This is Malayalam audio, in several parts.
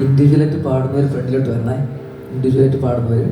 ഇൻഡിവിജ്വലായിട്ട് പാടുന്നവർ ഫ്രണ്ടിലോട്ട് വരണേ. ഇൻഡിവിജ്വലായിട്ട് പാടുന്നവർ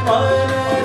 Para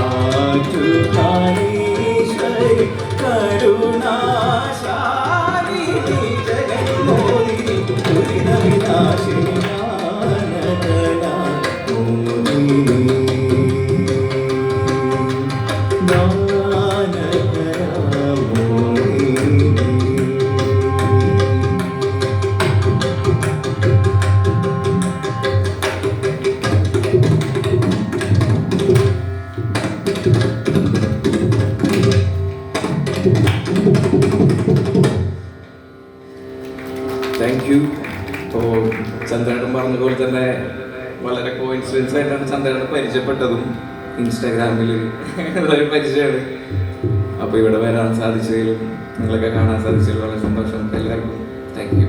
ആറ്റുകാലീശ്വരി കരുണാശാലിനി ജഗന്മോഹിനി ദുരിത വിനാശിനി താങ്ക് യു. ഇപ്പോൾ ചന്ദ്രേട്ടൻ പറഞ്ഞ പോലെ തന്നെ വളരെ കോയിൻസിഡൻസ് ആയിട്ടാണ് ചന്ദ്രേട്ടൻ പരിചയപ്പെട്ടതും ഇൻസ്റ്റാഗ്രാമിൽ ഒരു പരിചയമാണ്. അപ്പോൾ ഇവിടെ വരാൻ സാധിച്ചതിലും നിങ്ങളൊക്കെ കാണാൻ സാധിച്ചതിലും വളരെ സന്തോഷം. എല്ലാവർക്കും താങ്ക് യു.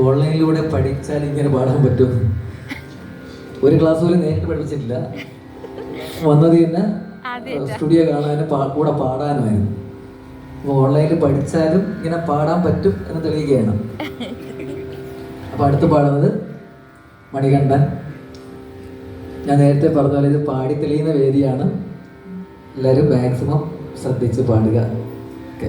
ഓൺലൈനിലൂടെ പഠിച്ചാൽ ഇങ്ങനെ പാടാൻ പറ്റും. ഒരു ക്ലാസ് പോലും നേരിട്ട് പഠിപ്പിച്ചിട്ടില്ല. വന്നത് തന്നെ സ്റ്റുഡിയോ കാണാനും കൂടെ പാടാനുമായിരുന്നു. അപ്പോൾ ഓൺലൈനിൽ പഠിച്ചാലും ഇങ്ങനെ പാടാൻ പറ്റും എന്ന് തെളിയിക്കുകയാണ്. അപ്പോൾ അടുത്ത് പാടുന്നത് മണികണ്ഠൻ. ഞാൻ നേരത്തെ പറഞ്ഞ പോലെ ഇത് പാടി തെളിയുന്ന വേദിയാണ്. എല്ലാവരും മാക്സിമം ശ്രദ്ധിച്ച് പാടുക. ഓക്കെ.